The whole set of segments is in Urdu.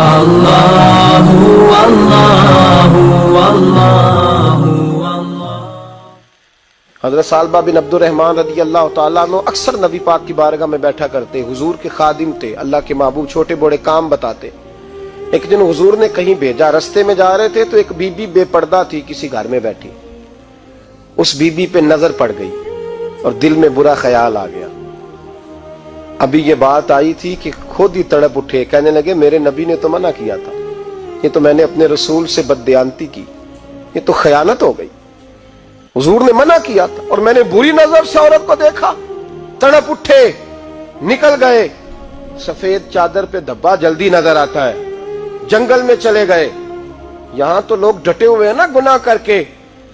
اللہ اللہ اللہ۔ حضرت ثعلبہ بن عبد الرحمن رضی اللہ تعالیٰ عنہ اکثر نبی پاک کی بارگاہ میں بیٹھا کرتے، حضور کے خادم تھے، اللہ کے محبوب، چھوٹے بڑے کام بتاتے۔ ایک دن حضور نے کہیں بھیجا، رستے میں جا رہے تھے تو ایک بی بی بے پردہ تھی کسی گھر میں بیٹھی، اس بی بی پہ نظر پڑ گئی اور دل میں برا خیال آ گیا۔ ابھی یہ بات آئی تھی کہ خود ہی تڑپ اٹھے، کہنے لگے میرے نبی نے تو منع کیا تھا، یہ تو میں نے اپنے رسول سے بددیانتی کی، یہ تو خیانت ہو گئی، حضور نے منع کیا تھا اور میں نے بری نظر سے عورت کو دیکھا۔ تڑپ اٹھے، نکل گئے، سفید چادر پہ دھبا جلدی نظر آتا ہے، جنگل میں چلے گئے۔ یہاں تو لوگ ڈٹے ہوئے ہیں نا گناہ کر کے،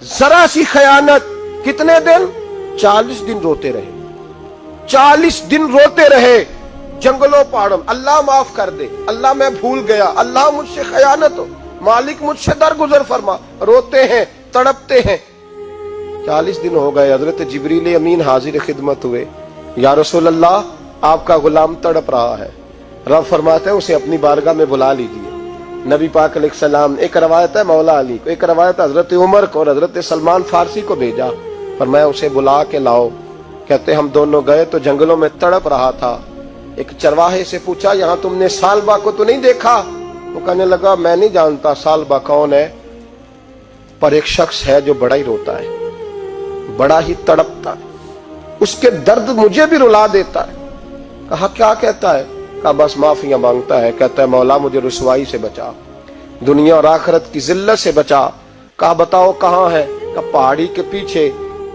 ذرا سی خیانت، کتنے دن؟ 40 دن روتے رہے، 40 دن روتے رہے جنگلوں پہاڑوں، اللہ معاف کر دے، اللہ میں بھول گیا، اللہ مجھ سے خیانت ہو، مالک مجھ سے درگزر فرما، روتے ہیں، تڑپتے ہیں۔ 40 دن ہو گئے، حضرت جبریل امین حاضر خدمت ہوئے، یا رسول اللہ آپ کا غلام تڑپ رہا ہے۔ رب فرماتے ہیں اسے اپنی بارگاہ میں بلا لیجیے۔ نبی پاک علیہ السلام، ایک روایت ہے مولا علی کو، ایک روایت حضرت عمر کو اور حضرت سلمان فارسی کو بھیجا، فرمایا اسے بلا کے لاؤ۔ کہتے ہم دونوں گئے تو جنگلوں میں تڑپ رہا تھا۔ ایک چرواہے سے پوچھا یہاں تم نے ثعلبہ کو تو نہیں دیکھا؟ وہ کہنے لگا میں نہیں جانتا ثعلبہ کون ہے، پر ایک شخص ہے جو بڑا ہی روتا ہے، بڑا ہی تڑپتا ہے، اس کے درد مجھے بھی رلا دیتا ہے۔ کہا کیا کہتا ہے؟ کہا بس معافیاں مانگتا ہے، کہتا ہے مولا مجھے رسوائی سے بچا، دنیا اور آخرت کی ذلت سے بچا۔ کہا بتاؤ کہاں ہے؟ کہا پہاڑی کے پیچھے۔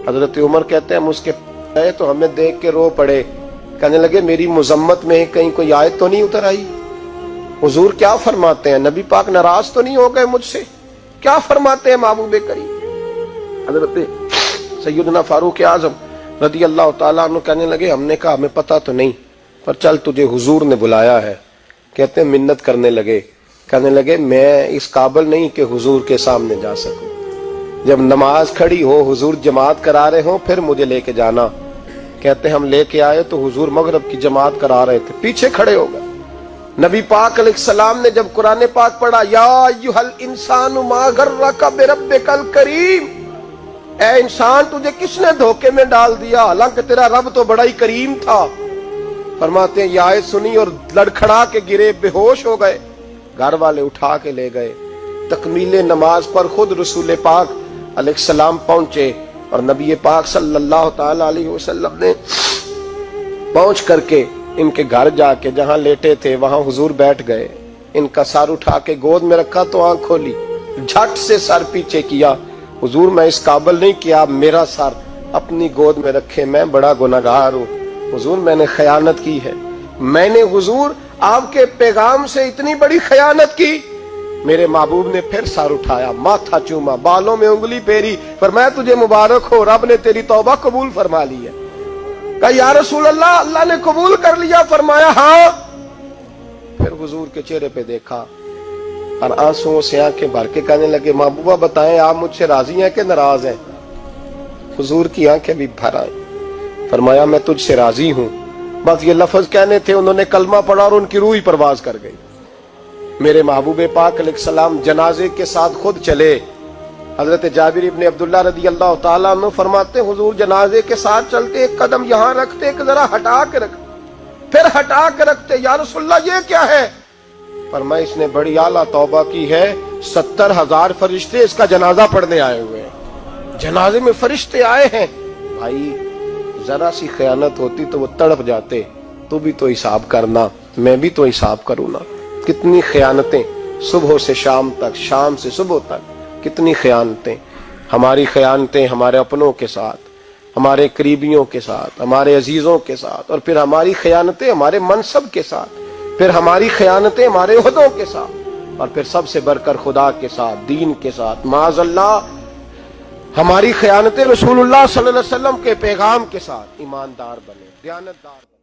حضرت عمر کہتے ہیں ہم اس کے گئے تو ہمیں دیکھ کے رو پڑے، کہنے لگے میری مذمت میں کہیں کوئی آیت تو نہیں اتر آئی؟ حضور کیا فرماتے ہیں؟ نبی پاک ناراض تو نہیں ہو گئے مجھ سے؟ کیا فرماتے ہیں محبوب کریم؟ حضرت سیدنا فاروق اعظم رضی اللہ تعالیٰ عنہ کہنے لگے ہم نے کہا ہمیں پتہ تو نہیں، پر چل تجھے حضور نے بلایا ہے۔ کہتے ہیں منت کرنے لگے، کہنے لگے میں اس قابل نہیں کہ حضور کے سامنے جا سکوں، جب نماز کھڑی ہو، حضور جماعت کرا رہے ہوں پھر مجھے لے کے جانا۔ کہتے ہم لے کے آئے تو حضور مغرب کی جماعت کرا رہے تھے، پیچھے کھڑے ہو گئے۔ نبی پاک علیہ السلام نے جب قرآن پاک پڑھا، یا ایھا الانسان ما غرک بربک الکریم، اے انسان تجھے کس نے دھوکے میں ڈال دیا، حالانکہ تیرا رب تو بڑا ہی کریم تھا۔ فرماتے ہیں یہ آیت سنی اور لڑکھڑا کے گرے، بے ہوش ہو گئے، گھر والے اٹھا کے لے گئے۔ تکمیل نماز پر خود رسول پاک علیہ السلام پہنچے اور نبی پاک صلی اللہ تعالی علیہ وسلم نے پہنچ کر کے ان کے گھر جا کے جہاں لیٹے تھے وہاں حضور بیٹھ گئے، ان کا سر اٹھا کے گود میں رکھا تو آنکھ کھولی، جھٹ سے سر پیچھے کیا۔ حضور میں اس قابل نہیں کہ آپ میرا سر اپنی گود میں رکھے، میں بڑا گناہگار ہوں حضور، میں نے خیانت کی ہے، میں نے حضور آپ کے پیغام سے اتنی بڑی خیانت کی۔ میرے محبوب نے پھر سر اٹھایا، ماتھا چوما، بالوں میں انگلی پھیری، فرمایا تجھے مبارک ہو، رب نے تیری توبہ قبول فرما لی ہے۔ کہا یا رسول اللہ اللہ نے قبول کر لیا؟ فرمایا ہاں۔ پھر حضور کے چہرے پہ دیکھا اور آنسوؤں سے آنکھیں بھر کے کہنے لگے محبوبہ بتائیں آپ مجھ سے راضی ہیں کہ ناراض ہیں؟ حضور کی آنکھیں بھی بھر آئیں، فرمایا میں تجھ سے راضی ہوں۔ بس یہ لفظ کہنے تھے، انہوں نے کلمہ پڑھا اور ان کی روح پرواز کر گئی۔ میرے محبوب پاک علیہ السلام جنازے کے ساتھ خود چلے۔ حضرت جابر ابن عبداللہ رضی اللہ تعالیٰ عنہ فرماتے حضور جنازے کے ساتھ چلتے، ایک قدم یہاں رکھتے، ایک ذرا ہٹا کے رکھتے، پھر ہٹا کے رکھتے، یا رسول اللہ یہ کیا ہے؟ فرمایا اس نے بڑی اعلیٰ توبہ کی ہے، 70,000 فرشتے اس کا جنازہ پڑھنے آئے ہوئے ہیں، جنازے میں فرشتے آئے ہیں۔ بھائی ذرا سی خیانت ہوتی تو وہ تڑپ جاتے، تو بھی تو حساب کرنا، میں بھی تو حساب کروں نا۔ کتنی خیانتیں صبح سے شام تک، شام سے صبح تک، کتنی خیانتیں، ہماری خیانتیں ہمارے اپنوں کے ساتھ، ہمارے قریبیوں کے ساتھ، ہمارے عزیزوں کے ساتھ، اور پھر ہماری خیانتیں ہمارے منصب کے ساتھ، پھر ہماری خیانتیں ہمارے عہدوں کے ساتھ، اور پھر سب سے بڑھ کر خدا کے ساتھ، دین کے ساتھ۔ معاذ اللہ ہماری خیانتیں رسول اللہ صلی اللہ علیہ وسلم کے پیغام کے ساتھ۔ ایماندار بنے، دیانتدار بنے۔